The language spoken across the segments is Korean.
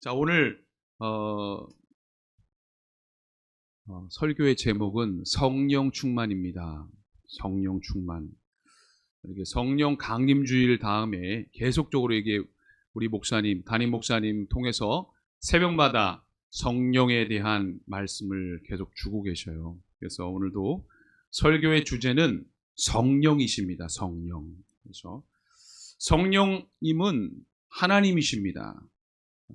자, 오늘 설교의 제목은 성령 충만입니다. 성령 충만. 이렇게 성령 강림 주일 다음에 계속적으로 이게 우리 목사님, 담임 목사님 통해서 새벽마다 성령에 대한 말씀을 계속 주고 계셔요. 그래서 오늘도 설교의 주제는 성령이십니다. 성령. 그래서 성령님은 하나님이십니다.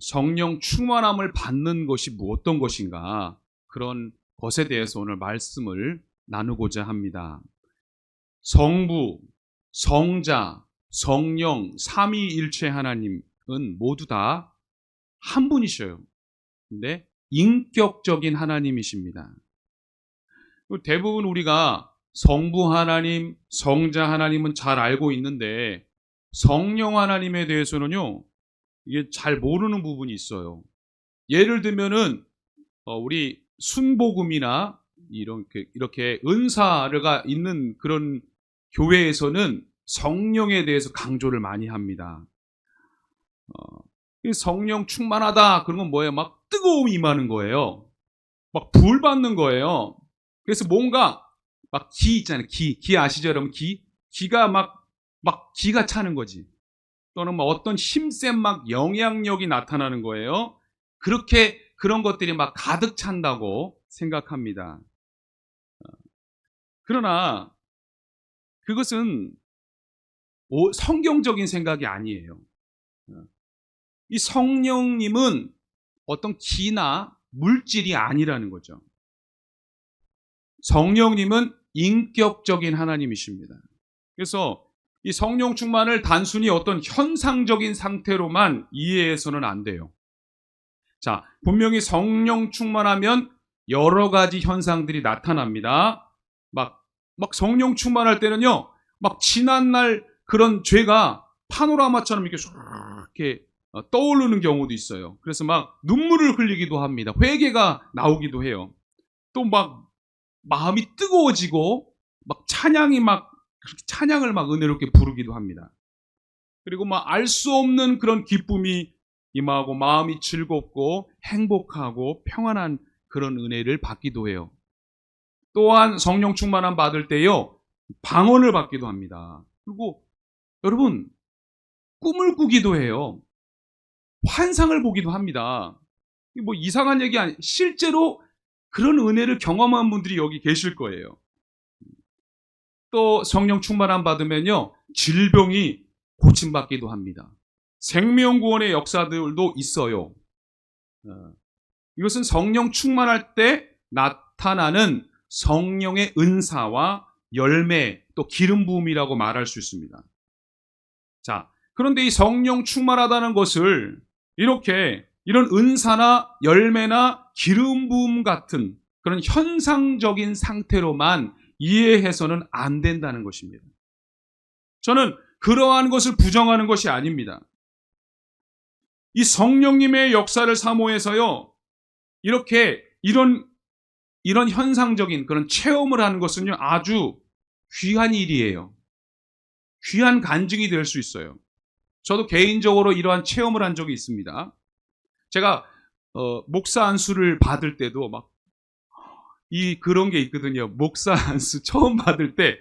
성령 충만함을 받는 것이 어떤 것인가, 그런 것에 대해서 오늘 말씀을 나누고자 합니다. 성부, 성자, 성령, 삼위일체 하나님은 모두 다 한 분이셔요. 근데 인격적인 하나님이십니다. 대부분 우리가 성부 하나님, 성자 하나님은 잘 알고 있는데 성령 하나님에 대해서는요, 이게 잘 모르는 부분이 있어요. 예를 들면은 우리 순복음이나 이렇게 은사가 있는 그런 교회에서는 성령에 대해서 강조를 많이 합니다. 성령 충만하다 그런 건 뭐예요? 막 뜨거움이 임하는 거예요. 막 불 받는 거예요. 그래서 뭔가 막 기 있잖아요. 기 아시죠, 여러분? 기가 막 기가 차는 거지. 또는 뭐 어떤 힘센 막 영향력이 나타나는 거예요. 그렇게 그런 것들이 막 가득 찬다고 생각합니다. 그러나 그것은 성경적인 생각이 아니에요. 이 성령님은 어떤 기나 물질이 아니라는 거죠. 성령님은 인격적인 하나님이십니다. 그래서 이 성령 충만을 단순히 어떤 현상적인 상태로만 이해해서는 안 돼요. 자, 분명히 성령 충만하면 여러 가지 현상들이 나타납니다. 막 성령 충만할 때는요, 막 지난날 그런 죄가 파노라마처럼 이렇게 떠오르는 경우도 있어요. 그래서 막 눈물을 흘리기도 합니다. 회개가 나오기도 해요. 또 막 마음이 뜨거워지고 막 찬양을 막 은혜롭게 부르기도 합니다. 그리고 막 알 수 없는 그런 기쁨이 임하고 마음이 즐겁고 행복하고 평안한 그런 은혜를 받기도 해요. 또한 성령 충만함 받을 때요, 방언을 받기도 합니다. 그리고 여러분, 꿈을 꾸기도 해요. 환상을 보기도 합니다. 뭐 이상한 얘기 아니, 실제로 그런 은혜를 경험한 분들이 여기 계실 거예요. 또 성령 충만함 받으면요, 질병이 고침받기도 합니다. 생명구원의 역사들도 있어요. 이것은 성령 충만할 때 나타나는 성령의 은사와 열매, 또 기름 부음이라고 말할 수 있습니다. 자, 그런데 이 성령 충만하다는 것을 이런 은사나 열매나 기름 부음 같은 그런 현상적인 상태로만 이해해서는 안 된다는 것입니다. 저는 그러한 것을 부정하는 것이 아닙니다. 이 성령님의 역사를 사모해서요, 이런 현상적인 그런 체험을 하는 것은요, 아주 귀한 일이에요. 귀한 간증이 될 수 있어요. 저도 개인적으로 이러한 체험을 한 적이 있습니다. 제가 목사 안수를 받을 때도 그런 게 있거든요. 목사 안수 처음 받을 때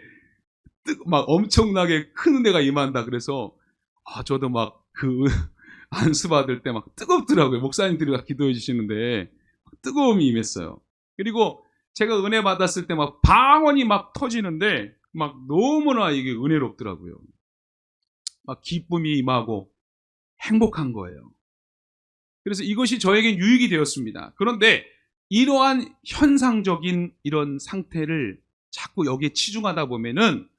막 엄청나게 큰 은혜가 임한다. 그래서 저도 막 안수 받을 때 막 뜨겁더라고요. 목사님들이 기도해 주시는데 뜨거움이 임했어요. 그리고 제가 은혜 받았을 때 막 방언이 막 터지는데 막 너무나 이게 은혜롭더라고요. 막 기쁨이 임하고 행복한 거예요. 그래서 이것이 저에겐 유익이 되었습니다. 그런데 이러한 현상적인 이런 상태를 자꾸 여기에 치중하다 보면은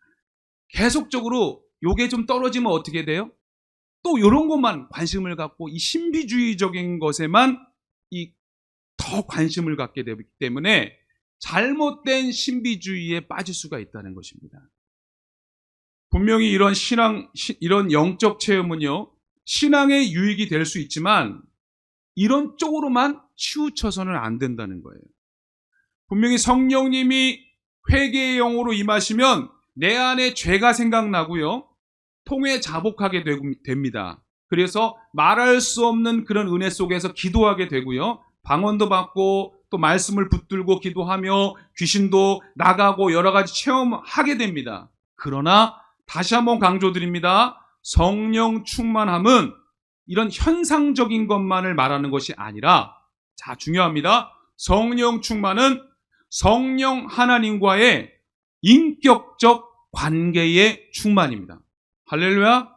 계속적으로 요게 좀 떨어지면 어떻게 돼요? 또 이런 것만 관심을 갖고 이 신비주의적인 것에만 더 관심을 갖게 되기 때문에 잘못된 신비주의에 빠질 수가 있다는 것입니다. 분명히 이런 영적 체험은요, 신앙의 유익이 될 수 있지만 이런 쪽으로만 치우쳐서는 안 된다는 거예요. 분명히 성령님이 회개의 영으로 임하시면 내 안에 죄가 생각나고요, 통회 자복하게 됩니다. 그래서 말할 수 없는 그런 은혜 속에서 기도하게 되고요. 방언도 받고 또 말씀을 붙들고 기도하며 귀신도 나가고 여러 가지 체험하게 됩니다. 그러나 다시 한번 강조드립니다. 성령 충만함은 이런 현상적인 것만을 말하는 것이 아니라, 자, 중요합니다. 성령 충만은 성령 하나님과의 인격적 관계의 충만입니다. 할렐루야.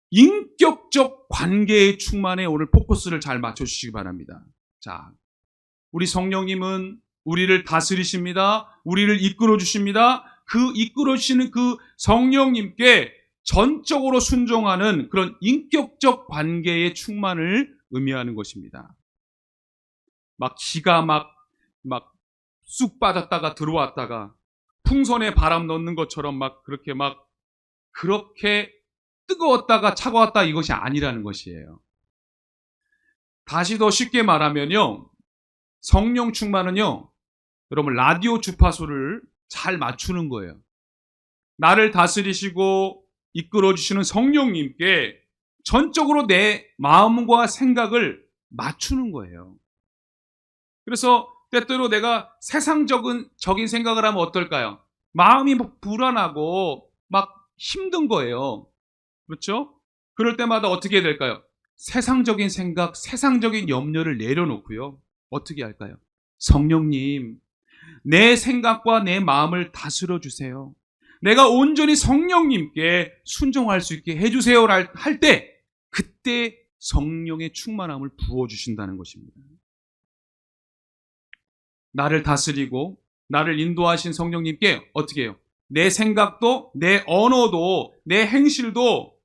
인격적 관계의 충만에 오늘 포커스를 잘 맞춰주시기 바랍니다. 자, 우리 성령님은 우리를 다스리십니다. 우리를 이끌어 주십니다. 그 이끌어 주시는 그 성령님께 전적으로 순종하는 그런 인격적 관계의 충만을 의미하는 것입니다. 막 기가 막 쑥 빠졌다가 들어왔다가 풍선에 바람 넣는 것처럼 그렇게 뜨거웠다가 차가웠다, 이것이 아니라는 것이에요. 다시 더 쉽게 말하면요, 성령 충만은요, 여러분 라디오 주파수를 잘 맞추는 거예요. 나를 다스리시고 이끌어 주시는 성령님께 전적으로 내 마음과 생각을 맞추는 거예요. 그래서 때때로 내가 세상적인 생각을 하면 어떨까요? 마음이 불안하고 힘든 거예요. 그렇죠? 그럴 때마다 어떻게 해야 될까요? 세상적인 생각, 세상적인 염려를 내려놓고요. 어떻게 할까요? 성령님, 내 생각과 내 마음을 다스려 주세요. 내가 온전히 성령님께 순종할 수 있게 해주세요 할 때, 그때 성령의 충만함을 부어주신다는 것입니다. 나를 다스리고 나를 인도하신 성령님께 어떻게 해요? 내 생각도, 내 언어도, 내 행실도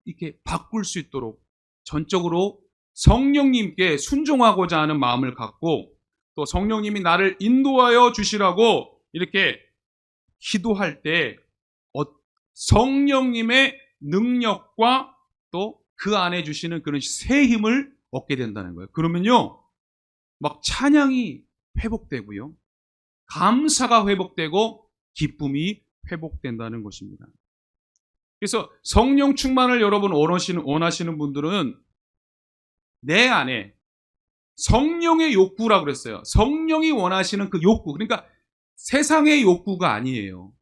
이렇게 바꿀 수 있도록 전적으로 성령님께 순종하고자 하는 마음을 갖고, 또 성령님이 나를 인도하여 주시라고 이렇게 기도할 때 성령님의 능력과 또 그 안에 주시는 그런 새 힘을 얻게 된다는 거예요. 그러면요, 찬양이 회복되고요, 감사가 회복되고 기쁨이 회복된다는 것입니다. 그래서 성령 충만을 여러분 원하시는 분들은 내 안에 성령의 욕구라고 그랬어요. 성령이 원하시는 그 욕구, 그러니까 세상의 욕구가 아니에요.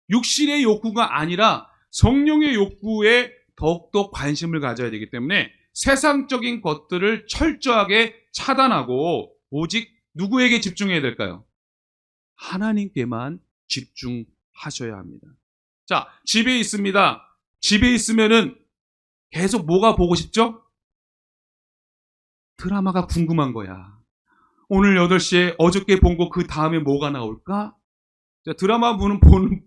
육신의 욕구가 아니라 성령의 욕구에 더욱더 관심을 가져야 되기 때문에 세상적인 것들을 철저하게 차단하고 오직 누구에게 집중해야 될까요? 하나님께만 집중하셔야 합니다. 자, 집에 있습니다. 집에 있으면은 계속 뭐가 보고 싶죠? 드라마가 궁금한 거야. 오늘 8시에 어저께 본 거 그 다음에 뭐가 나올까? 자, 드라마 보는 분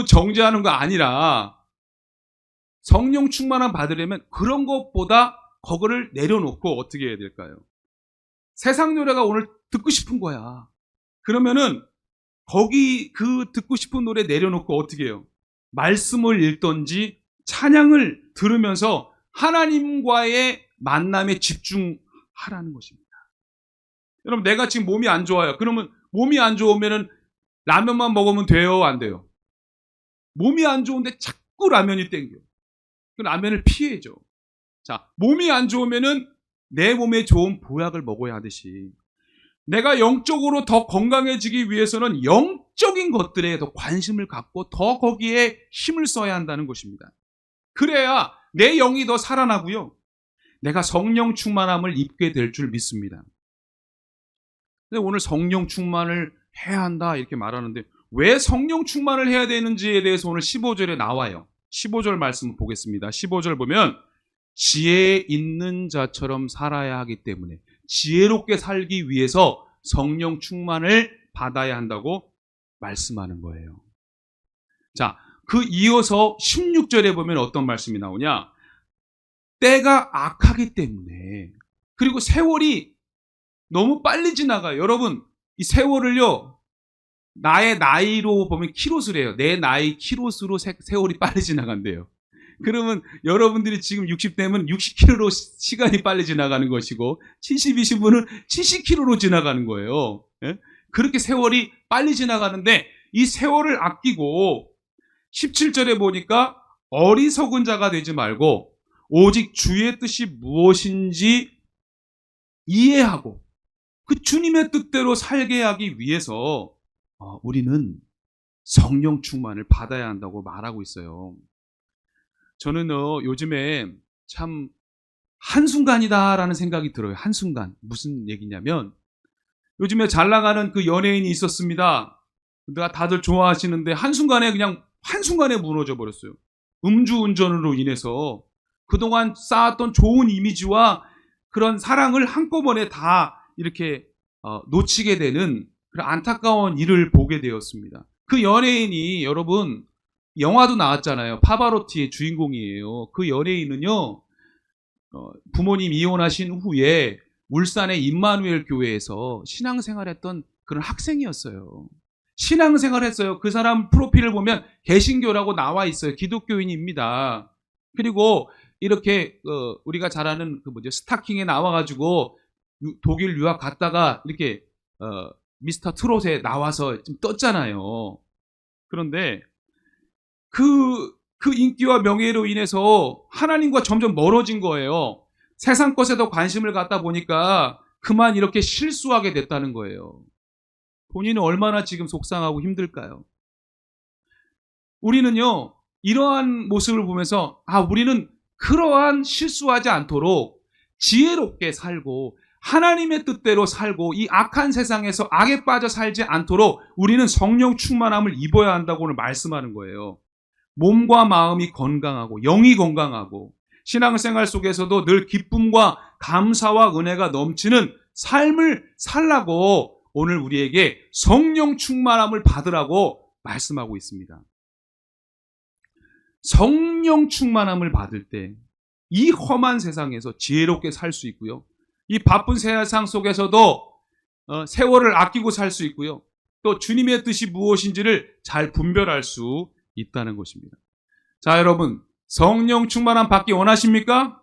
정지하는 거 아니라 성령 충만함 받으려면 그런 것보다 그거를 내려놓고 어떻게 해야 될까요? 세상 노래가 오늘 듣고 싶은 거야. 그러면은 거기 그 듣고 싶은 노래 내려놓고 어떻게 해요? 말씀을 읽던지 찬양을 들으면서 하나님과의 만남에 집중하라는 것입니다. 여러분, 내가 지금 몸이 안 좋아요. 그러면 몸이 안 좋으면은 라면만 먹으면 돼요, 안 돼요? 몸이 안 좋은데 자꾸 라면이 땡겨. 그 라면을 피해죠. 자, 몸이 안 좋으면은 내 몸에 좋은 보약을 먹어야 하듯이, 내가 영적으로 더 건강해지기 위해서는 영적인 것들에 더 관심을 갖고 더 거기에 힘을 써야 한다는 것입니다. 그래야 내 영이 더 살아나고요, 내가 성령 충만함을 입게 될 줄 믿습니다. 근데 오늘 성령 충만을 해야 한다 이렇게 말하는데, 왜 성령 충만을 해야 되는지에 대해서 오늘 15절에 나와요. 15절 말씀을 보겠습니다. 15절 보면 지혜 있는 자처럼 살아야 하기 때문에, 지혜롭게 살기 위해서 성령 충만을 받아야 한다고 말씀하는 거예요. 자, 그 이어서 16절에 보면 어떤 말씀이 나오냐? 때가 악하기 때문에, 그리고 세월이 너무 빨리 지나가요. 여러분, 이 세월을요, 나의 나이로 보면 키로수래요. 내 나이 키로수로 세월이 빨리 지나간대요. 그러면 여러분들이 지금 60대면 60km로 시간이 빨리 지나가는 것이고, 70이신 분은 70km로 지나가는 거예요. 예? 그렇게 세월이 빨리 지나가는데 이 세월을 아끼고 17절에 보니까 어리석은 자가 되지 말고 오직 주의 뜻이 무엇인지 이해하고 그 주님의 뜻대로 살게 하기 위해서 우리는 성령 충만을 받아야 한다고 말하고 있어요. 저는 요즘에 참 한순간이다라는 생각이 들어요. 한순간. 무슨 얘기냐면 요즘에 잘 나가는 그 연예인이 있었습니다. 내가 다들 좋아하시는데 한순간에 무너져 버렸어요. 음주운전으로 인해서 그동안 쌓았던 좋은 이미지와 그런 사랑을 한꺼번에 다 이렇게 놓치게 되는 그런 안타까운 일을 보게 되었습니다. 그 연예인이 여러분 영화도 나왔잖아요. 파바로티의 주인공이에요. 그 연예인은요 부모님 이혼하신 후에 울산의 임마누엘 교회에서 신앙생활했던 그런 학생이었어요. 신앙생활했어요. 그 사람 프로필을 보면 개신교라고 나와 있어요. 기독교인입니다. 그리고 이렇게 우리가 잘 아는 스타킹에 나와가지고 독일 유학 갔다가 이렇게 미스터 트롯에 나와서 좀 떴잖아요. 그런데 그 인기와 명예로 인해서 하나님과 점점 멀어진 거예요. 세상 것에 더 관심을 갖다 보니까 그만 이렇게 실수하게 됐다는 거예요. 본인은 얼마나 지금 속상하고 힘들까요? 우리는요, 이러한 모습을 보면서 우리는 그러한 실수하지 않도록 지혜롭게 살고 하나님의 뜻대로 살고 이 악한 세상에서 악에 빠져 살지 않도록 우리는 성령 충만함을 입어야 한다고 오늘 말씀하는 거예요. 몸과 마음이 건강하고 영이 건강하고 신앙생활 속에서도 늘 기쁨과 감사와 은혜가 넘치는 삶을 살라고 오늘 우리에게 성령 충만함을 받으라고 말씀하고 있습니다. 성령 충만함을 받을 때 이 험한 세상에서 지혜롭게 살 수 있고요. 이 바쁜 세상 속에서도 세월을 아끼고 살 수 있고요. 또 주님의 뜻이 무엇인지를 잘 분별할 수 있다는 것입니다. 자, 여러분, 성령 충만함 받기 원하십니까?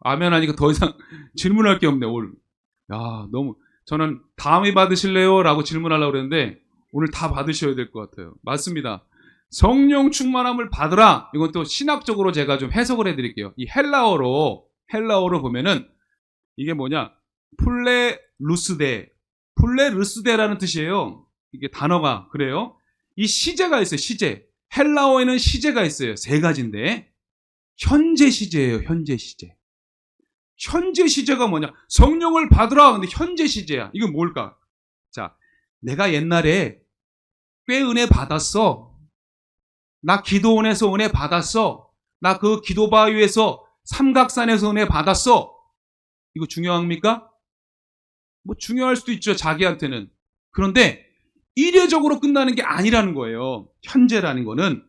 아멘 하니까 더 이상 질문할 게 없네, 오늘. 너무, 저는 다음에 받으실래요? 라고 질문하려고 그랬는데, 오늘 다 받으셔야 될 것 같아요. 맞습니다. 성령 충만함을 받으라. 이건 또 신학적으로 제가 좀 해석을 해드릴게요. 이 헬라어로 보면은, 이게 뭐냐? 플레르스데라는 뜻이에요. 이게 단어가, 그래요. 이 시제가 있어요, 시제. 헬라어에는 시제가 있어요. 3가지인데, 현재 시제예요, 현재 시제. 현재 시제가 뭐냐? 성령을 받으라. 근데 현재 시제야. 이건 뭘까? 자, 내가 옛날에 꽤 은혜 받았어. 나 기도원에서 은혜 받았어. 나 그 기도바위에서 삼각산에서 은혜 받았어. 이거 중요합니까? 뭐 중요할 수도 있죠, 자기한테는. 그런데 이례적으로 끝나는 게 아니라는 거예요. 현재라는 거는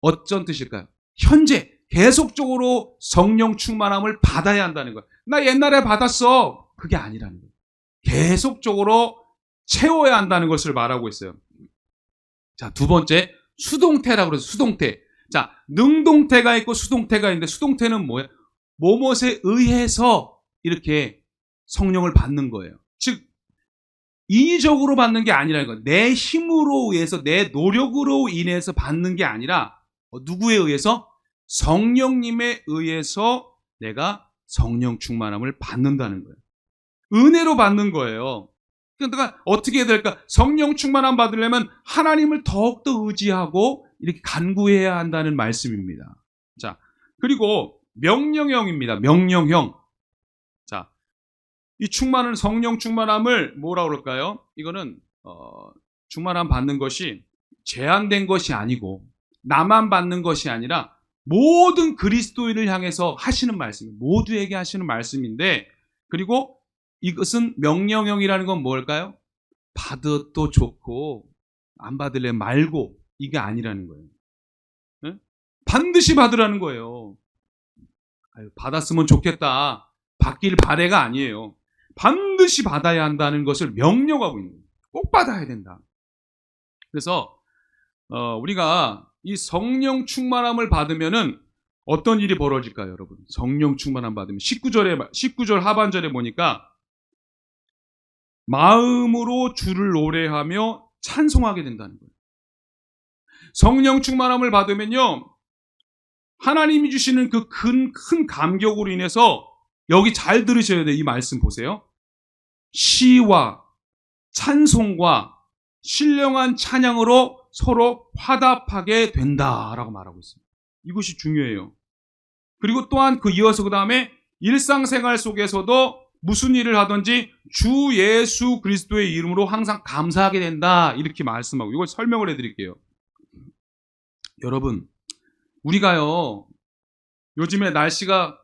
어떤 뜻일까요? 현재 계속적으로 성령 충만함을 받아야 한다는 거예요. 나 옛날에 받았어. 그게 아니라는 거예요. 계속적으로 채워야 한다는 것을 말하고 있어요. 자, 두 번째, 수동태라고 그래서 수동태. 자, 능동태가 있고 수동태가 있는데 수동태는 뭐예요? 뭐뭇에 의해서 이렇게 성령을 받는 거예요. 즉, 인위적으로 받는 게 아니라는 거예요. 내 힘으로 의해서, 내 노력으로 인해서 받는 게 아니라 누구에 의해서? 성령님에 의해서 내가 성령 충만함을 받는다는 거예요. 은혜로 받는 거예요. 그러니까 어떻게 해야 될까? 성령 충만함 받으려면 하나님을 더욱더 의지하고 이렇게 간구해야 한다는 말씀입니다. 자, 그리고 명령형입니다. 명령형. 자, 이 성령 충만함을 뭐라고 그럴까요? 이거는 충만함 받는 것이 제한된 것이 아니고 나만 받는 것이 아니라 모든 그리스도인을 향해서 하시는 말씀, 모두에게 하시는 말씀인데, 그리고 이것은 명령형이라는 건 뭘까요? 받아도 좋고 안 받을래 말고, 이게 아니라는 거예요. 네? 반드시 받으라는 거예요. 받았으면 좋겠다, 받길 바래가 아니에요. 반드시 받아야 한다는 것을 명령하고 있는 거예요. 꼭 받아야 된다. 그래서 우리가 이 성령 충만함을 받으면은 어떤 일이 벌어질까요, 여러분? 성령 충만함 받으면 19절 하반절에 보니까 마음으로 주를 노래하며 찬송하게 된다는 거예요. 성령 충만함을 받으면요, 하나님이 주시는 그 큰 감격으로 인해서, 여기 잘 들으셔야 돼요. 이 말씀 보세요. 시와 찬송과 신령한 찬양으로 서로 화답하게 된다라고 말하고 있습니다. 이것이 중요해요. 그리고 또한 그 이어서 그 다음에 일상생활 속에서도 무슨 일을 하든지 주 예수 그리스도의 이름으로 항상 감사하게 된다, 이렇게 말씀하고, 이걸 설명을 해드릴게요. 여러분, 우리가요, 요즘에 날씨가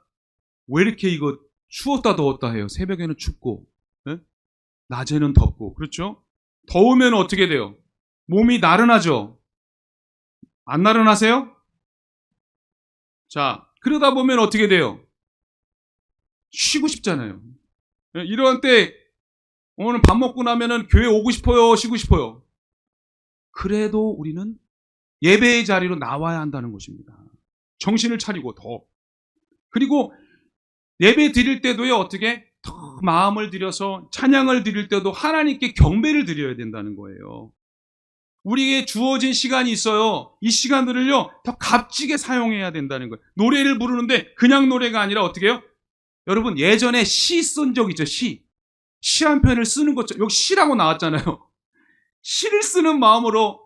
왜 이렇게 이거 추웠다 더웠다 해요. 새벽에는 춥고, 네? 낮에는 덥고, 그렇죠? 더우면 어떻게 돼요? 몸이 나른하죠? 안 나른하세요? 자, 그러다 보면 어떻게 돼요? 쉬고 싶잖아요. 이런 때 오늘 밥 먹고 나면은 교회 오고 싶어요, 쉬고 싶어요? 그래도 우리는 예배의 자리로 나와야 한다는 것입니다. 정신을 차리고 더. 그리고 예배 드릴 때도요, 어떻게 더 마음을 들여서 찬양을 드릴 때도 하나님께 경배를 드려야 된다는 거예요. 우리에게 주어진 시간이 있어요. 이 시간들을요, 더 값지게 사용해야 된다는 거예요. 노래를 부르는데 그냥 노래가 아니라 어떻게 해요? 여러분, 예전에 시 쓴 적 있죠? 시 한 편을 쓰는 것처럼, 여기 시라고 나왔잖아요. 시를 쓰는 마음으로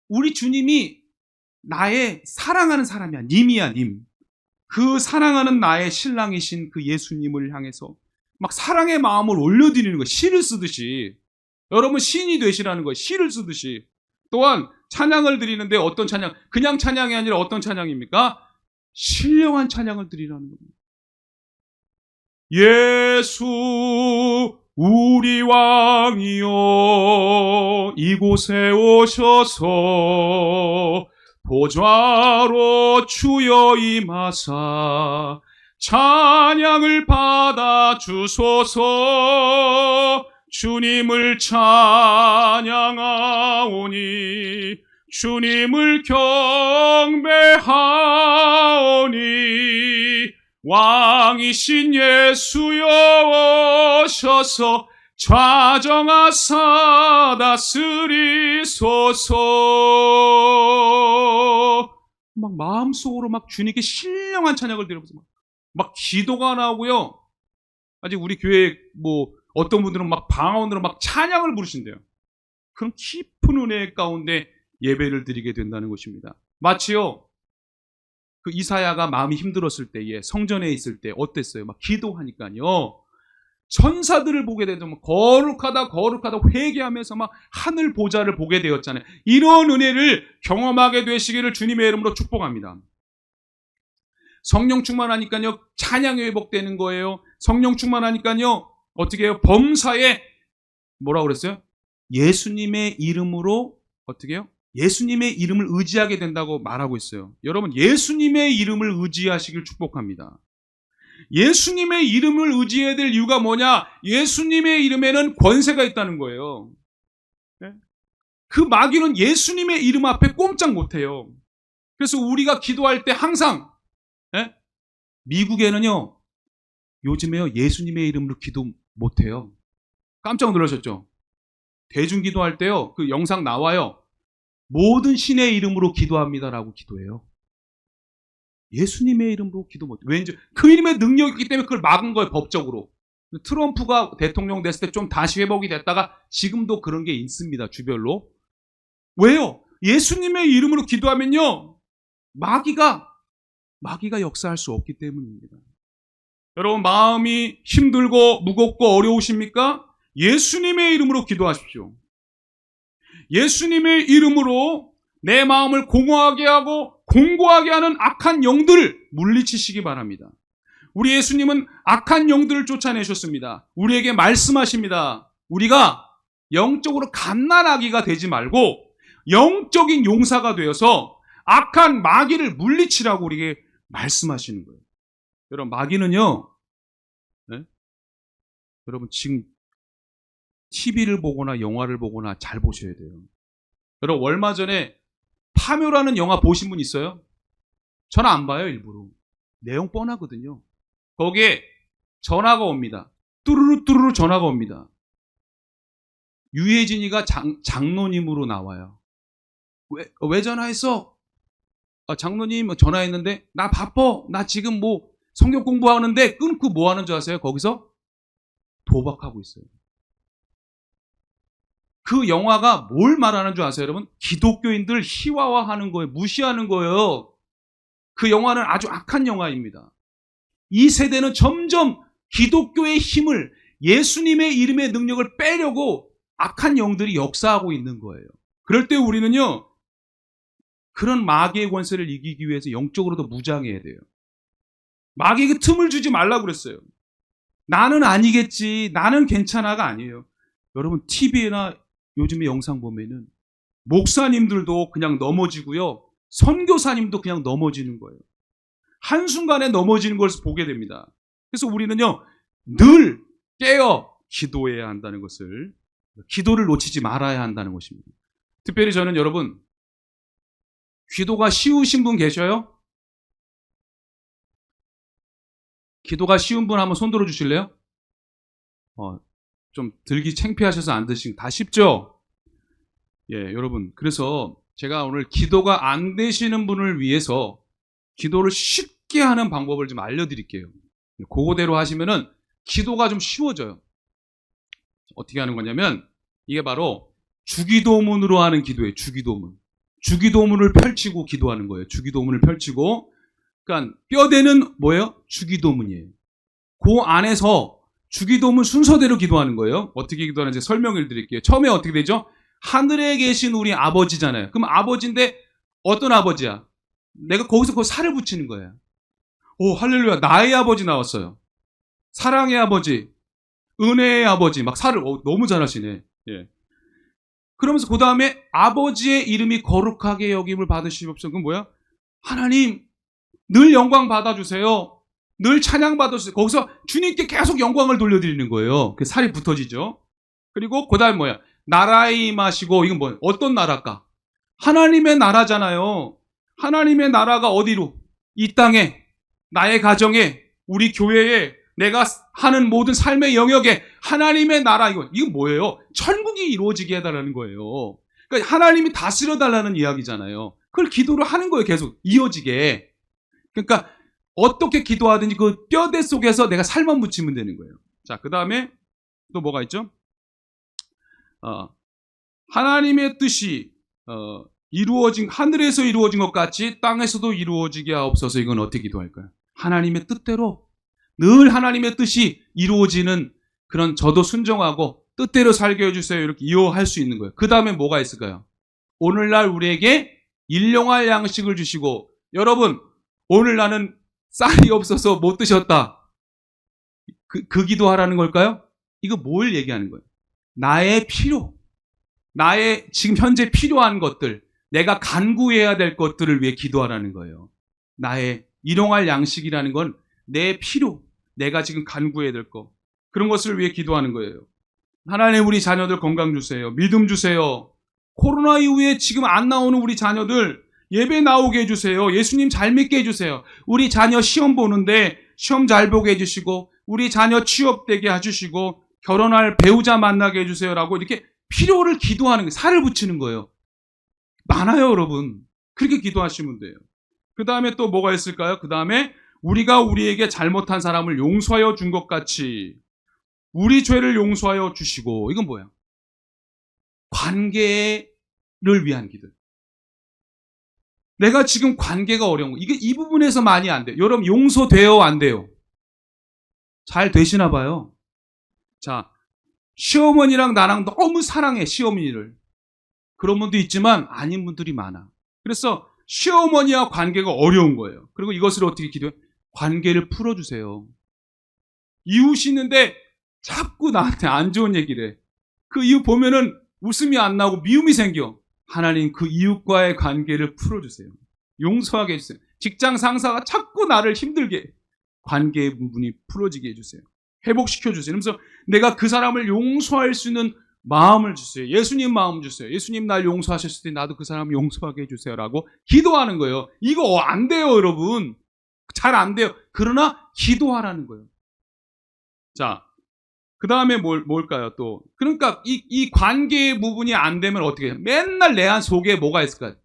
우리 주님이 나의 사랑하는 사람이야. 님이야, 님. 그 사랑하는 나의 신랑이신 그 예수님을 향해서 막 사랑의 마음을 올려드리는 거예요. 시를 쓰듯이. 여러분, 시인이 되시라는 거예요. 시를 쓰듯이. 또한 찬양을 드리는데 어떤 찬양? 그냥 찬양이 아니라 어떤 찬양입니까? 신령한 찬양을 드리라는 겁니다. 예수 우리 왕이여, 이곳에 오셔서 보좌로 주여 임하사 찬양을 받아 주소서. 주님을 찬양하오니 주님을 경배하오니 왕이신 예수여 오셔서 좌정하사 다스리소서. 막 마음속으로 막 주님께 신령한 찬양을 드려보세요. 막 기도가 나오고요. 아직 우리 교회 뭐 어떤 분들은 막 방언으로 막 찬양을 부르신대요. 그런 깊은 은혜 가운데 예배를 드리게 된다는 것입니다. 마치요, 그 이사야가 마음이 힘들었을 때에 성전에 있을 때 어땠어요? 막 기도하니까요, 천사들을 보게 되죠. 거룩하다 거룩하다 회개하면서 막 하늘 보좌를 보게 되었잖아요. 이런 은혜를 경험하게 되시기를 주님의 이름으로 축복합니다. 성령 충만하니까요, 찬양이 회복되는 거예요. 성령 충만하니까요, 어떻게 해요? 범사에 뭐라고 그랬어요? 예수님의 이름으로 어떻게 해요? 예수님의 이름을 의지하게 된다고 말하고 있어요. 여러분, 예수님의 이름을 의지하시길 축복합니다. 예수님의 이름을 의지해야 될 이유가 뭐냐? 예수님의 이름에는 권세가 있다는 거예요. 그 마귀는 예수님의 이름 앞에 꼼짝 못해요. 그래서 우리가 기도할 때 항상, 미국에는요, 요즘에요, 예수님의 이름으로 기도 못해요. 깜짝 놀라셨죠? 대중 기도할 때요, 그 영상 나와요. 모든 신의 이름으로 기도합니다라고 기도해요. 예수님의 이름으로 기도 못해요. 왠지 그 이름의 능력이 있기 때문에 그걸 막은 거예요, 법적으로. 트럼프가 대통령 됐을 때 좀 다시 회복이 됐다가 지금도 그런 게 있습니다, 주별로. 왜요? 예수님의 이름으로 기도하면요, 마귀가 역사할 수 없기 때문입니다. 여러분, 마음이 힘들고 무겁고 어려우십니까? 예수님의 이름으로 기도하십시오. 예수님의 이름으로 내 마음을 공허하게 하고 공고하게 하는 악한 영들을 물리치시기 바랍니다. 우리 예수님은 악한 영들을 쫓아내셨습니다. 우리에게 말씀하십니다. 우리가 영적으로 갓난아기가 되지 말고 영적인 용사가 되어서 악한 마귀를 물리치라고 우리에게 말씀하시는 거예요. 여러분, 마귀는요, 여러분 지금 TV를 보거나 영화를 보거나 잘 보셔야 돼요. 여러분, 얼마 전에 파묘라는 영화 보신 분 있어요? 저는 안 봐요, 일부러. 내용 뻔하거든요. 거기에 전화가 옵니다. 뚜루루 뚜루루 전화가 옵니다. 유해진이가 장로님으로 나와요. 왜 전화했어? 장로님 전화했는데 나 바빠. 나 지금 뭐 성경 공부하는데 끊고 뭐 하는 줄 아세요? 거기서 도박하고 있어요. 그 영화가 뭘 말하는 줄 아세요, 여러분? 기독교인들 희화화하는 거예요. 무시하는 거예요. 그 영화는 아주 악한 영화입니다. 이 세대는 점점 기독교의 힘을, 예수님의 이름의 능력을 빼려고 악한 영들이 역사하고 있는 거예요. 그럴 때 우리는요, 그런 마귀의 권세를 이기기 위해서 영적으로도 무장해야 돼요. 마귀에게 틈을 주지 말라고 그랬어요. 나는 아니겠지, 나는 괜찮아가 아니에요. 여러분, TV나 요즘에 영상 보면은 목사님들도 그냥 넘어지고요, 선교사님도 그냥 넘어지는 거예요. 한순간에 넘어지는 것을 보게 됩니다. 그래서 우리는요, 늘 깨어 기도해야 한다는 것을, 기도를 놓치지 말아야 한다는 것입니다. 특별히 저는 여러분, 기도가 쉬우신 분 계셔요? 기도가 쉬운 분 한번 손 들어 주실래요? 좀 들기 창피하셔서 안 드신, 다 쉽죠? 예, 여러분. 그래서 제가 오늘 기도가 안 되시는 분을 위해서 기도를 쉽게 하는 방법을 좀 알려드릴게요. 그거대로 하시면은 기도가 좀 쉬워져요. 어떻게 하는 거냐면, 이게 바로 주기도문으로 하는 기도예요. 주기도문. 주기도문을 펼치고 기도하는 거예요. 주기도문을 펼치고. 그러니까 뼈대는 뭐예요? 주기도문이에요. 그 안에서 주기도문 순서대로 기도하는 거예요. 어떻게 기도하는지 설명을 드릴게요. 처음에 어떻게 되죠? 하늘에 계신 우리 아버지잖아요. 그럼 아버지인데 어떤 아버지야? 내가 거기서 그 살을 붙이는 거예요. 오, 할렐루야. 나의 아버지 나왔어요. 사랑의 아버지, 은혜의 아버지, 막 살을, 너무 잘하시네. 예. 그러면서 그 다음에 아버지의 이름이 거룩하게 여김을 받으시옵소서. 그건 뭐야? 하나님, 늘 영광 받아주세요. 늘 찬양 받아주세요. 거기서 주님께 계속 영광을 돌려드리는 거예요. 그 살이 붙어지죠. 그리고 그 다음에 뭐야? 나라에 임하시고, 이건 뭐야? 어떤 나라일까? 하나님의 나라잖아요. 하나님의 나라가 어디로? 이 땅에, 나의 가정에, 우리 교회에, 내가 하는 모든 삶의 영역에 하나님의 나라, 이건 뭐예요? 천국이 이루어지게 해달라는 거예요. 그러니까 하나님이 다스려달라는 이야기잖아요. 그걸 기도를 하는 거예요. 계속 이어지게. 그러니까 어떻게 기도하든지 그 뼈대 속에서 내가 살만 붙이면 되는 거예요. 자, 그 다음에 또 뭐가 있죠? 하나님의 뜻이 이루어진, 하늘에서 이루어진 것 같이 땅에서도 이루어지게 하옵소서. 이건 어떻게 기도할까요? 하나님의 뜻대로 늘 하나님의 뜻이 이루어지는 그런, 저도 순종하고 뜻대로 살게 해주세요. 이렇게 이어할 수 있는 거예요. 그 다음에 뭐가 있을까요? 오늘날 우리에게 일용할 양식을 주시고, 여러분, 오늘 나는 쌀이 없어서 못 드셨다. 그 기도하라는 걸까요? 이거 뭘 얘기하는 거예요? 나의 필요, 나의 지금 현재 필요한 것들, 내가 간구해야 될 것들을 위해 기도하라는 거예요. 나의 일용할 양식이라는 건 내 필요, 내가 지금 간구해야 될 것, 그런 것을 위해 기도하는 거예요. 하나님, 우리 자녀들 건강 주세요. 믿음 주세요. 코로나 이후에 지금 안 나오는 우리 자녀들 예배 나오게 해주세요. 예수님 잘 믿게 해주세요. 우리 자녀 시험 보는데 시험 잘 보게 해주시고, 우리 자녀 취업되게 해주시고, 결혼할 배우자 만나게 해주세요라고 이렇게 필요를 기도하는 거예요. 살을 붙이는 거예요. 많아요, 여러분. 그렇게 기도하시면 돼요. 그 다음에 또 뭐가 있을까요? 그 다음에 우리가 우리에게 잘못한 사람을 용서하여 준 것 같이 우리 죄를 용서하여 주시고. 이건 뭐야? 관계를 위한 기도. 내가 지금 관계가 어려운 거, 이게 이 부분에서 많이 안 돼요. 여러분, 용서돼요, 안 돼요? 잘 되시나 봐요. 자, 시어머니랑 나랑 너무 사랑해, 시어머니를. 그런 분도 있지만 아닌 분들이 많아. 그래서 시어머니와 관계가 어려운 거예요. 그리고 이것을 어떻게 기도해? 관계를 풀어주세요. 이웃이 있는데 자꾸 나한테 안 좋은 얘기를 해. 그 이웃 보면은 웃음이 안 나고 미움이 생겨. 하나님, 그 이웃과의 관계를 풀어주세요. 용서하게 해주세요. 직장 상사가 자꾸 나를 힘들게 해. 관계의 부분이 풀어지게 해주세요. 회복시켜주세요. 그러면서 내가 그 사람을 용서할 수 있는 마음을 주세요. 예수님 마음 주세요. 예수님 날 용서하셨을 때 나도 그 사람을 용서하게 해주세요. 라고 기도하는 거예요. 이거 안 돼요, 여러분. 잘 안 돼요. 그러나 기도하라는 거예요. 자, 그 다음에 뭘까요, 또? 그러니까 이 관계의 부분이 안 되면 어떻게 해요? 맨날 내 안 속에 뭐가 있을까요?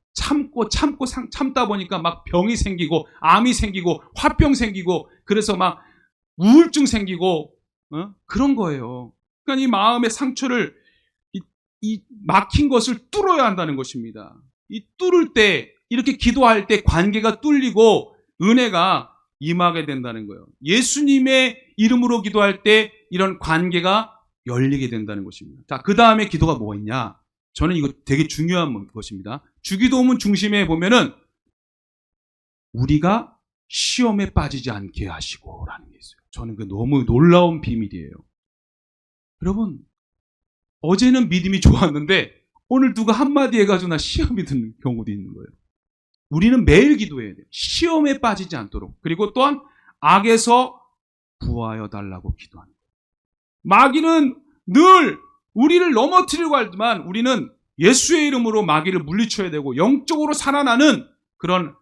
참다 보니까 막 병이 생기고, 암이 생기고, 화병 생기고, 그래서 막 우울증 생기고, 그런 거예요. 그러니까 이 마음의 상처를, 이 막힌 것을 뚫어야 한다는 것입니다. 이 뚫을 때, 이렇게 기도할 때 관계가 뚫리고 은혜가 임하게 된다는 거예요. 예수님의 이름으로 기도할 때 이런 관계가 열리게 된다는 것입니다. 자, 그 다음에 기도가 뭐가 있냐? 저는 이거 되게 중요한 것입니다. 주기도문 중심에 보면은 우리가 시험에 빠지지 않게 하시고 라는 게 있어요. 저는 그 너무 놀라운 비밀이에요. 여러분, 어제는 믿음이 좋았는데 오늘 누가 한마디 해가지고 나 시험이 드는 경우도 있는 거예요. 우리는 매일 기도해야 돼요. 시험에 빠지지 않도록. 그리고 또한 악에서 구하여 달라고 기도하는 거예요. 마귀는 늘 우리를 넘어뜨리려고 하지만 우리는 예수의 이름으로 마귀를 물리쳐야 되고 영적으로 살아나는 그런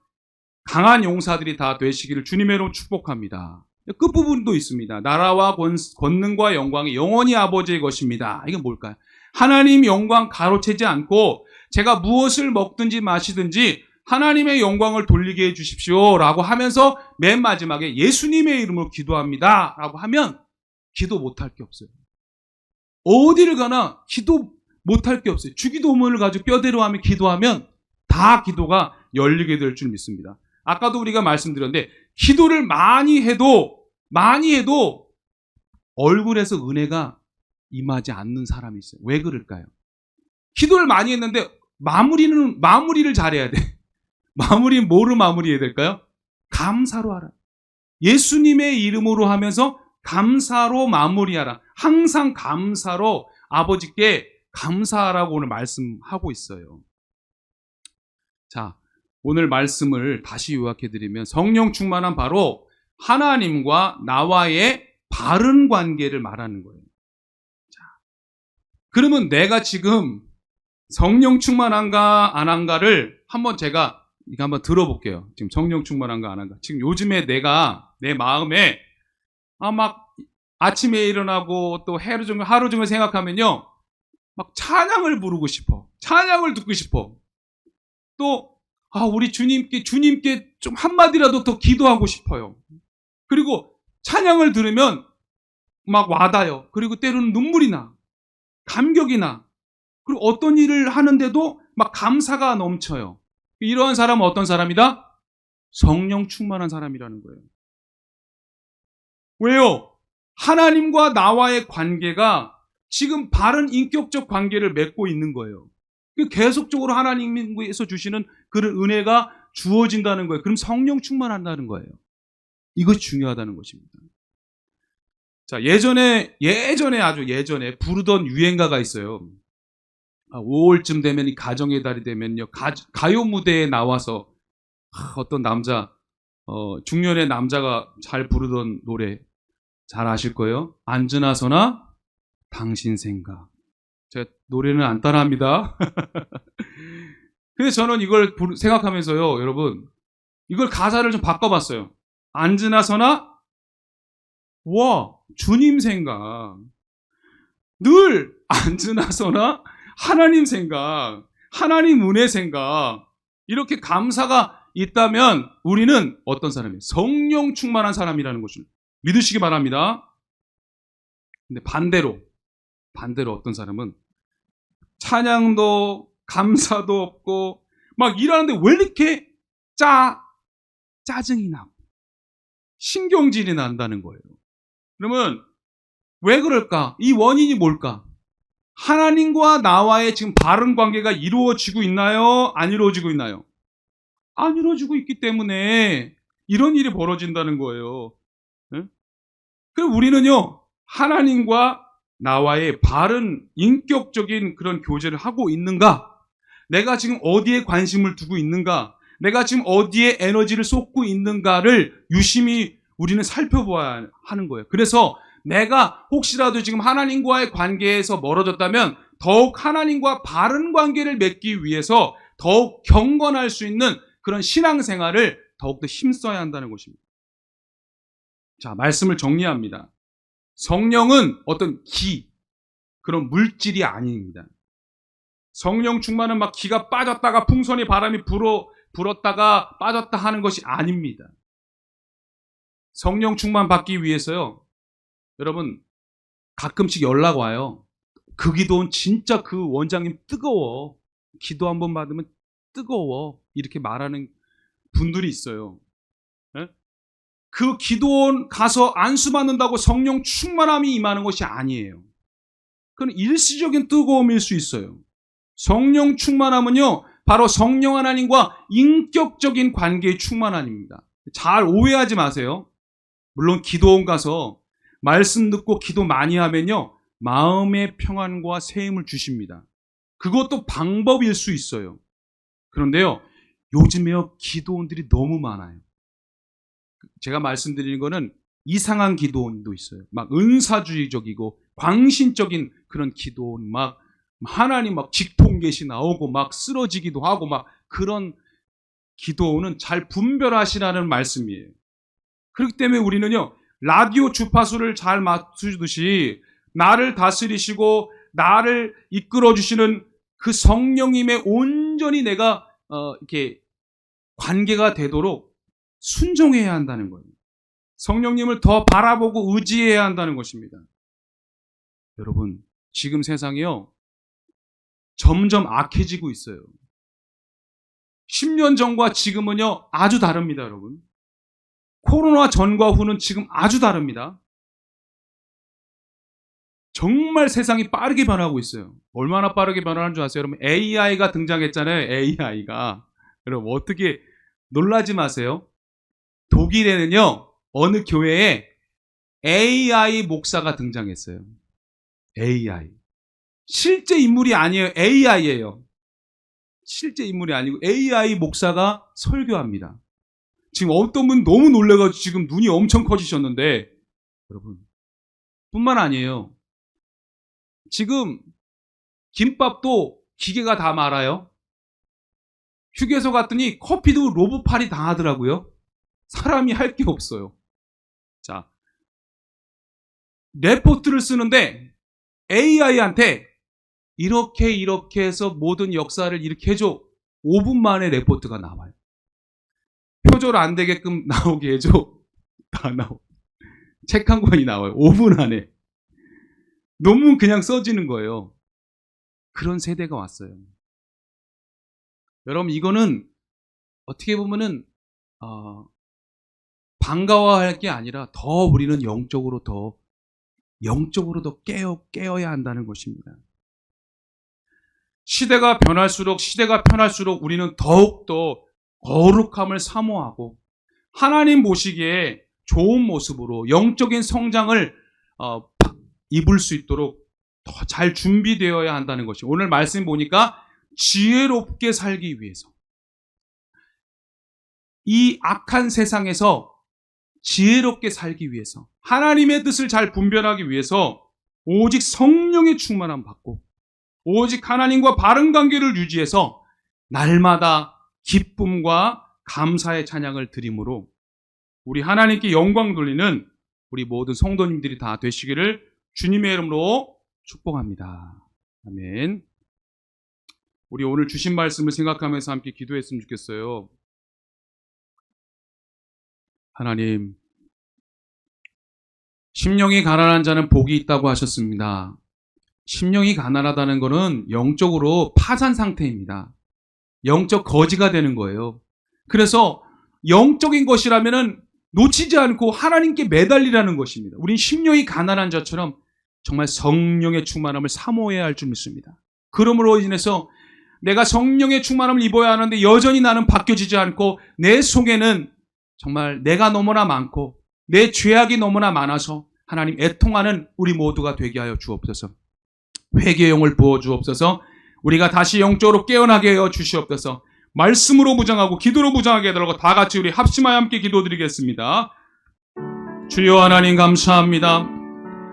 강한 용사들이 다 되시기를 주님의 이름으로 축복합니다. 끝부분도 있습니다. 나라와 권능과 영광이 영원히 아버지의 것입니다. 이건 뭘까요? 하나님 영광 가로채지 않고 제가 무엇을 먹든지 마시든지 하나님의 영광을 돌리게 해 주십시오 라고 하면서 맨 마지막에 예수님의 이름으로 기도합니다 라고 하면 기도 못할 게 없어요. 어디를 가나 기도 못할 게 없어요. 주기도문을 가지고 뼈대로 하면 기도하면 다 기도가 열리게 될 줄 믿습니다. 아까도 우리가 말씀드렸는데 기도를 많이 해도 얼굴에서 은혜가 임하지 않는 사람이 있어요. 왜 그럴까요? 기도를 많이 했는데 마무리를 잘해야 돼. 마무리는 뭐로 마무리해야 될까요? 감사로 하라. 예수님의 이름으로 하면서 감사로 마무리하라. 항상 감사로 아버지께 감사하라고 오늘 말씀하고 있어요. 자, 오늘 말씀을 다시 요약해드리면 성령 충만한 바로 하나님과 나와의 바른 관계를 말하는 거예요. 자, 그러면 내가 지금 성령 충만한가 안 한가를 이거 한번 들어볼게요. 지금 성령 충만한가 안 한가. 지금 요즘에 내가 내 마음에 막 아침에 일어나고 또 하루 종일 생각하면요. 막 찬양을 부르고 싶어. 찬양을 듣고 싶어. 또 우리 주님께 좀 한마디라도 더 기도하고 싶어요. 그리고 찬양을 들으면 막 와닿아요. 그리고 때로는 눈물이 나. 감격이 나. 그리고 어떤 일을 하는데도 막 감사가 넘쳐요. 이러한 사람은 어떤 사람이다? 성령 충만한 사람이라는 거예요. 왜요? 하나님과 나와의 관계가 지금 바른 인격적 관계를 맺고 있는 거예요. 계속적으로 하나님께서 주시는 그런 은혜가 주어진다는 거예요. 그럼 성령 충만한다는 거예요. 이것이 중요하다는 것입니다. 자, 아주 예전에 부르던 유행가가 있어요. 5월쯤 되면 이 가정의 달이 되면요. 가요 무대에 나와서 어떤 중년의 남자가 잘 부르던 노래 잘 아실 거예요. 안즈나서나 당신 생각. 제가 노래는 안 따라합니다. 그래서 저는 이걸 생각하면서요, 여러분, 이걸 가사를 좀 바꿔봤어요. 안즈나서나 주님 생각. 늘 안즈나서나 하나님 생각, 하나님 은혜 생각, 이렇게 감사가 있다면 우리는 어떤 사람이에요? 성령 충만한 사람이라는 것을 믿으시기 바랍니다. 근데 반대로 어떤 사람은 찬양도 감사도 없고 막 일하는데 왜 이렇게 짜증이 나고 신경질이 난다는 거예요. 그러면 왜 그럴까? 이 원인이 뭘까? 하나님과 나와의 지금 바른 관계가 이루어지고 있나요? 안 이루어지고 있나요? 안 이루어지고 있기 때문에 이런 일이 벌어진다는 거예요. 그럼 우리는요, 하나님과 나와의 바른 인격적인 그런 교제를 하고 있는가? 내가 지금 어디에 관심을 두고 있는가? 내가 지금 어디에 에너지를 쏟고 있는가를 유심히 우리는 살펴봐야 하는 거예요. 그래서 내가 혹시라도 지금 하나님과의 관계에서 멀어졌다면 더욱 하나님과 바른 관계를 맺기 위해서 더욱 경건할 수 있는 그런 신앙생활을 더욱더 힘써야 한다는 것입니다. 자, 말씀을 정리합니다. 성령은 어떤 그런 물질이 아닙니다. 성령 충만은 막 기가 빠졌다가 풍선이 바람이 불었다가 빠졌다 하는 것이 아닙니다. 성령 충만 받기 위해서요, 여러분, 가끔씩 연락 와요. 그 기도는 진짜 그 원장님 뜨거워. 기도 한번 받으면 뜨거워. 이렇게 말하는 분들이 있어요. 네? 그 기도원 가서 안수 받는다고 성령 충만함이 임하는 것이 아니에요. 그건 일시적인 뜨거움일 수 있어요. 성령 충만함은요, 바로 성령 하나님과 인격적인 관계의 충만함입니다. 잘 오해하지 마세요. 물론 기도원 가서 말씀 듣고 기도 많이 하면요, 마음의 평안과 새 힘을 주십니다. 그것도 방법일 수 있어요. 그런데요, 요즘에요, 기도원들이 너무 많아요. 제가 말씀드리는 거는 이상한 기도원도 있어요. 막 은사주의적이고 광신적인 그런 기도원, 막 하나님 막 직통계시 나오고 막 쓰러지기도 하고 막 그런 기도원은 잘 분별하시라는 말씀이에요. 그렇기 때문에 우리는요, 라디오 주파수를 잘 맞추듯이 나를 다스리시고 나를 이끌어 주시는 그 성령님의 온전히 내가 이렇게 관계가 되도록 순종해야 한다는 거예요. 성령님을 더 바라보고 의지해야 한다는 것입니다. 여러분, 지금 세상이요, 점점 악해지고 있어요. 10년 전과 지금은요, 아주 다릅니다, 여러분. 코로나 전과 후는 지금 아주 다릅니다. 정말 세상이 빠르게 변하고 있어요. 얼마나 빠르게 변하는 줄 아세요? 여러분, AI가 등장했잖아요. AI가. 여러분, 어떻게 놀라지 마세요. 독일에는요, 어느 교회에 AI 목사가 등장했어요. AI. 실제 인물이 아니에요. AI예요. 실제 인물이 아니고 AI 목사가 설교합니다. 지금 어떤 분 너무 놀래가지고 지금 눈이 엄청 커지셨는데, 여러분, 뿐만 아니에요. 지금 김밥도 기계가 다 말아요. 휴게소 갔더니 커피도 로봇팔이 다 하더라고요. 사람이 할 게 없어요. 자, 레포트를 쓰는데 AI한테 이렇게 해서 모든 역사를 이렇게 해줘. 5분 만에 레포트가 나와요. 표절 안 되게끔 나오게 해줘. 다 나와. 책 한 권이 나와요. 5분 안에. 논문 그냥 써지는 거예요. 그런 세대가 왔어요. 여러분, 이거는 어떻게 보면은 반가워할 게 아니라 더 우리는 영적으로 더 깨어야 한다는 것입니다. 시대가 편할수록 우리는 더욱더 거룩함을 사모하고 하나님 보시기에 좋은 모습으로 영적인 성장을 입을 수 있도록 더 잘 준비되어야 한다는 것이, 오늘 말씀 보니까 지혜롭게 살기 위해서, 이 악한 세상에서 지혜롭게 살기 위해서, 하나님의 뜻을 잘 분별하기 위해서 오직 성령의 충만함 받고 오직 하나님과 바른 관계를 유지해서 날마다 기쁨과 감사의 찬양을 드림으로 우리 하나님께 영광 돌리는 우리 모든 성도님들이 다 되시기를 주님의 이름으로 축복합니다. 아멘. 우리 오늘 주신 말씀을 생각하면서 함께 기도했으면 좋겠어요. 하나님, 심령이 가난한 자는 복이 있다고 하셨습니다. 심령이 가난하다는 것은 영적으로 파산 상태입니다. 영적 거지가 되는 거예요. 그래서 영적인 것이라면은 놓치지 않고 하나님께 매달리라는 것입니다. 우린 심령이 가난한 자처럼 정말 성령의 충만함을 사모해야 할 줄 믿습니다. 그러므로 인해서 내가 성령의 충만함을 입어야 하는데 여전히 나는 바뀌어지지 않고 내 속에는 정말 내가 너무나 많고 내 죄악이 너무나 많아서 하나님 애통하는 우리 모두가 되게 하여 주옵소서. 회개의 영을 부어 주옵소서. 우리가 다시 영적으로 깨어나게 하여 주시옵소서. 말씀으로 무장하고 기도로 무장하게 해달라고 다 같이 우리 합심하여 함께 기도드리겠습니다. 주여 하나님 감사합니다.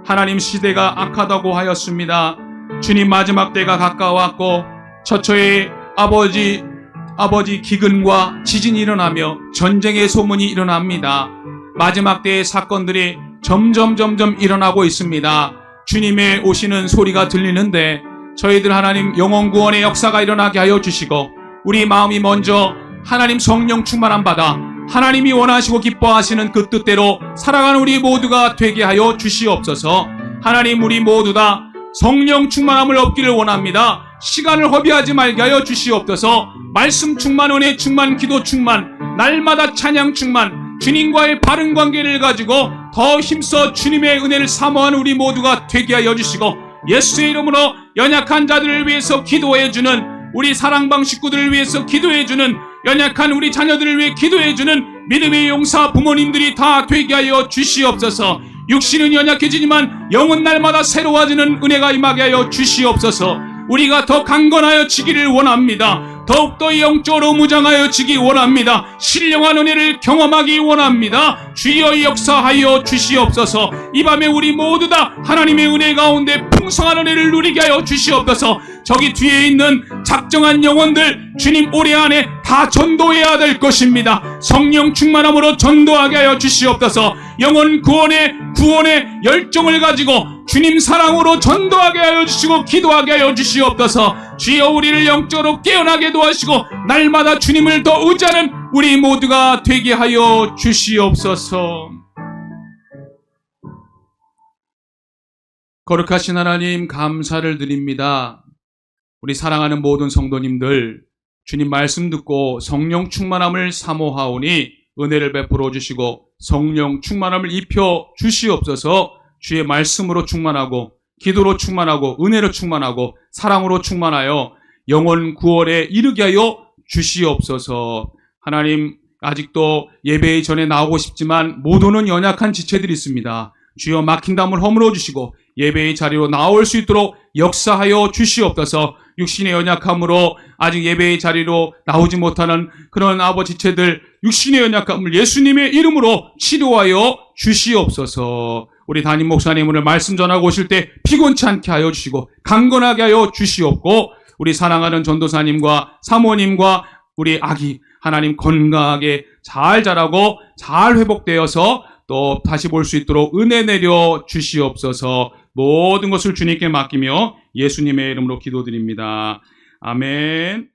하나님, 시대가 악하다고 하였습니다. 주님, 마지막 때가 가까웠고 처처에 아버지 기근과 지진이 일어나며 전쟁의 소문이 일어납니다. 마지막 때의 사건들이 점점 일어나고 있습니다. 주님의 오시는 소리가 들리는데 저희들 하나님 영혼 구원의 역사가 일어나게 하여 주시고 우리 마음이 먼저 하나님 성령 충만함 받아 하나님이 원하시고 기뻐하시는 그 뜻대로 살아가는 우리 모두가 되게 하여 주시옵소서. 하나님 우리 모두 다 성령 충만함을 얻기를 원합니다. 시간을 허비하지 말게 하여 주시옵소서. 말씀 충만, 은혜 충만, 기도 충만, 날마다 찬양 충만, 주님과의 바른 관계를 가지고 더 힘써 주님의 은혜를 사모하는 우리 모두가 되게 하여 주시고 예수의 이름으로 연약한 자들을 위해서 기도해주는 우리 사랑방 식구들을 위해서 기도해주는 연약한 우리 자녀들을 위해 기도해주는 믿음의 용사 부모님들이 다 되게 하여 주시옵소서. 육신은 연약해지지만 영은 날마다 새로워지는 은혜가 임하게 하여 주시옵소서. 우리가 더 강건하여 지기를 원합니다. 더욱더 영적으로 무장하여 지기 원합니다. 신령한 은혜를 경험하기 원합니다. 주여 역사하여 주시옵소서. 이 밤에 우리 모두 다 하나님의 은혜 가운데 풍성한 은혜를 누리게 하여 주시옵소서. 저기 뒤에 있는 작정한 영혼들 주님 올해 안에 다 전도해야 될 것입니다. 성령 충만함으로 전도하게 하여 주시옵소서. 영혼 구원의 열정을 가지고 주님 사랑으로 전도하게 하여 주시고 기도하게 하여 주시옵소서. 주여 우리를 영적으로 깨어나게 도와주시고 날마다 주님을 더 의지하는 우리 모두가 되게 하여 주시옵소서. 거룩하신 하나님 감사를 드립니다. 우리 사랑하는 모든 성도님들 주님 말씀 듣고 성령 충만함을 사모하오니 은혜를 베풀어 주시고 성령 충만함을 입혀 주시옵소서. 주의 말씀으로 충만하고 기도로 충만하고 은혜로 충만하고 사랑으로 충만하여 영혼 구원에 이르게 하여 주시옵소서. 하나님 아직도 예배 전에 나오고 싶지만 못 오는 연약한 지체들이 있습니다. 주여 막힌 담을 허물어 주시고 예배의 자리로 나올 수 있도록 역사하여 주시옵소서. 육신의 연약함으로 아직 예배의 자리로 나오지 못하는 그런 아버지 지체들 육신의 연약함을 예수님의 이름으로 치료하여 주시옵소서. 우리 담임 목사님 오늘 말씀 전하고 오실 때 피곤치 않게 하여 주시고 강건하게 하여 주시옵고 우리 사랑하는 전도사님과 사모님과 우리 아기 하나님 건강하게 잘 자라고 잘 회복되어서 또 다시 볼 수 있도록 은혜 내려 주시옵소서. 모든 것을 주님께 맡기며 예수님의 이름으로 기도드립니다. 아멘.